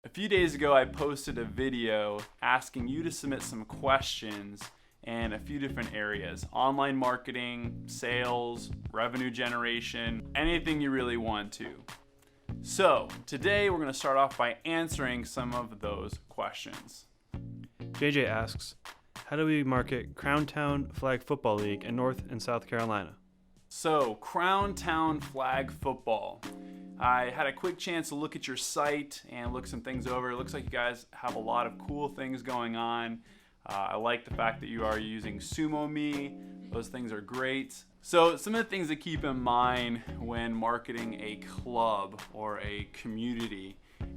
A few days ago, I posted a video asking you to submit some questions in a few different areas: online marketing, sales, revenue generation, anything you really want to. So today we're going to start off by answering some of those questions. JJ asks, how do we market Crown Town Flag Football League in North and South Carolina? So, Crown Town Flag Football. I had a quick chance to look at your site and look some things over. It looks like you guys have a lot of cool things going on. I like the fact that you are using SumoMe. Those things are great. So some of the things to keep in mind when marketing a club or a community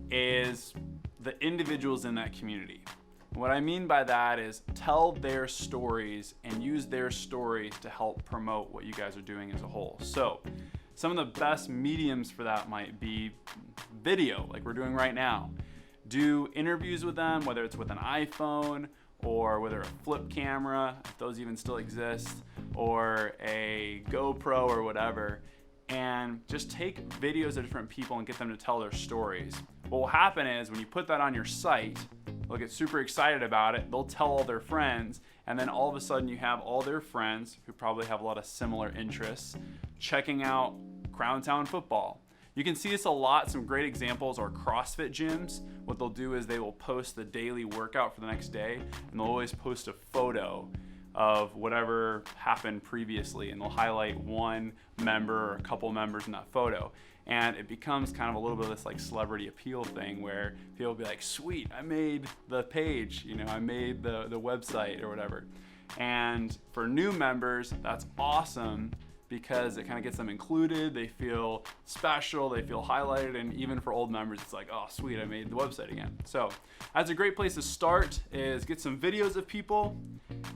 is the individuals in that community. What I mean by that is tell their stories and use their stories to help promote what you guys are doing as a whole. So some of the best mediums for that might be video, like we're doing right now. Do interviews with them, whether it's with an iPhone or whether a flip camera, if those even still exist, or a GoPro or whatever, and just take videos of different people and get them to tell their stories. What will happen is when you put that on your site, they'll get super excited about it, they'll tell all their friends, and then all of a sudden you have all their friends who probably have a lot of similar interests checking out Crown Town football. You can see this a lot. Some great examples are CrossFit gyms. What they'll do is they will post the daily workout for the next day, and they'll always post a photo of whatever happened previously, and they'll highlight one member or a couple members in that photo. And it becomes kind of a little bit of this like celebrity appeal thing where people will be like, sweet, I made the page, I made the website or whatever. And for new members, that's awesome because it kind of gets them included. They feel special, they feel highlighted, and even for old members, it's like, oh sweet, I made the website again. So that's a great place to start, is get some videos of people,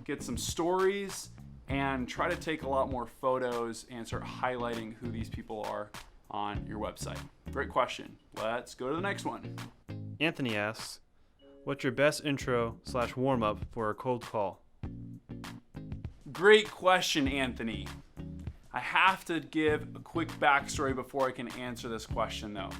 get some stories, and try to take a lot more photos and start highlighting who these people are on your website. Great question. Let's go to the next one. Anthony asks, what's your best intro/warm-up for a cold call? Great question, Anthony. I have to give a quick backstory before I can answer this question though.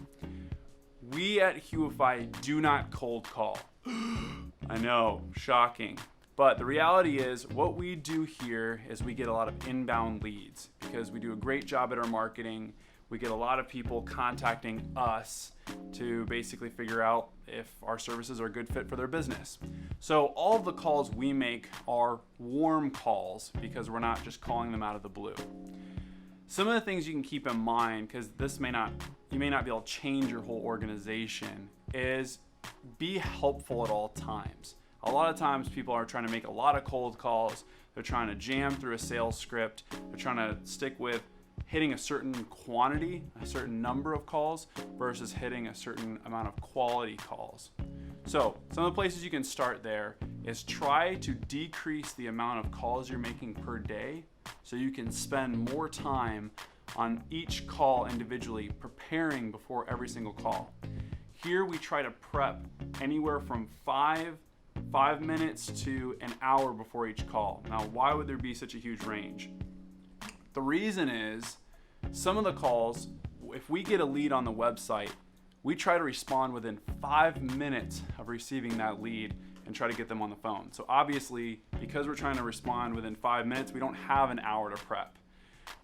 We at Huify do not cold call. I know, shocking. But the reality is what we do here is we get a lot of inbound leads because we do a great job at our marketing. We get a lot of people contacting us to basically figure out if our services are a good fit for their business. So all of the calls we make are warm calls because we're not just calling them out of the blue. Some of the things you can keep in mind, because you may not be able to change your whole organization, is be helpful at all times. A lot of times people are trying to make a lot of cold calls. They're trying to jam through a sales script. They're trying to stick with hitting a certain quantity, a certain number of calls versus hitting a certain amount of quality calls. So some of the places you can start there is try to decrease the amount of calls you're making per day so you can spend more time on each call individually, preparing before every single call. Here we try to prep anywhere from five minutes to an hour before each call. Now, why would there be such a huge range? The reason is some of the calls, if we get a lead on the website, we try to respond within 5 minutes of receiving that lead and try to get them on the phone. So obviously, because we're trying to respond within 5 minutes, we don't have an hour to prep.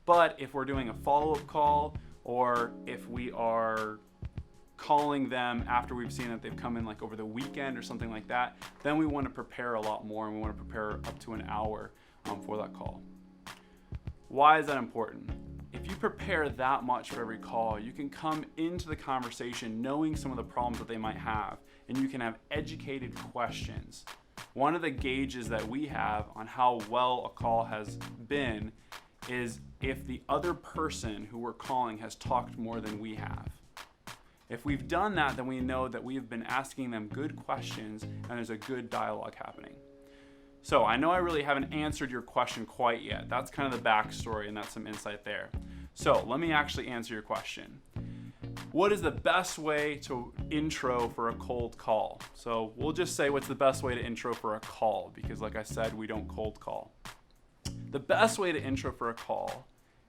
But if we're doing a follow-up call, or if we are calling them after we've seen that they've come in like over the weekend or something like that, then we want to prepare a lot more, and we want to prepare up to an hour for that call. Why is that important? If you prepare that much for every call, you can come into the conversation knowing some of the problems that they might have, and you can have educated questions. One of the gauges that we have on how well a call has been is if the other person who we're calling has talked more than we have. If we've done that, then we know that we have been asking them good questions and there's a good dialogue happening. So I know I really haven't answered your question quite yet. That's kind of the backstory, and that's some insight there. So let me actually answer your question. What is the best way to intro for a cold call? So we'll just say what's the best way to intro for a call, because like I said, we don't cold call. The best way to intro for a call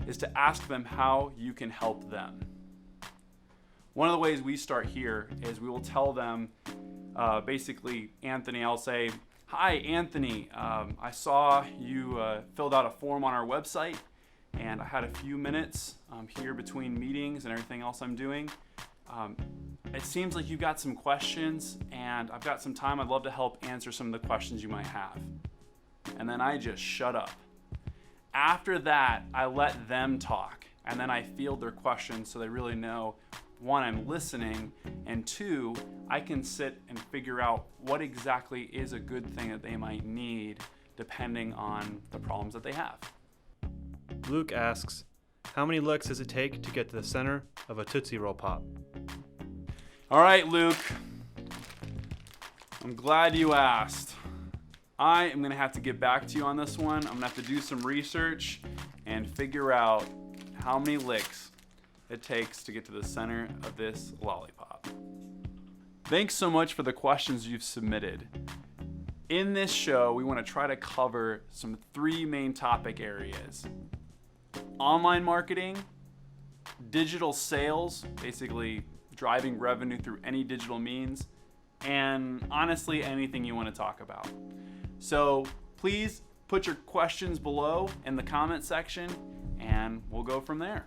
is to ask them how you can help them. One of the ways we start here is we will tell them, basically, Anthony, I'll say, "Hi, Anthony, I saw you filled out a form on our website, and I had a few minutes here between meetings and everything else I'm doing. It seems like you've got some questions, and I've got some time. I'd love to help answer some of the questions you might have." And then I just shut up. After that, I let them talk, and then I field their questions so they really know, one, I'm listening, and two, I can sit and figure out what exactly is a good thing that they might need depending on the problems that they have. Luke asks, how many licks does it take to get to the center of a Tootsie Roll Pop? All right, Luke, I'm glad you asked. I am gonna have to get back to you on this one. I'm gonna have to do some research and figure out how many licks it takes to get to the center of this lollipop. Thanks so much for the questions you've submitted. In this show, we want to try to cover some 3 main topic areas: online marketing, digital sales, basically driving revenue through any digital means, and honestly, anything you want to talk about. So please put your questions below in the comment section, and we'll go from there.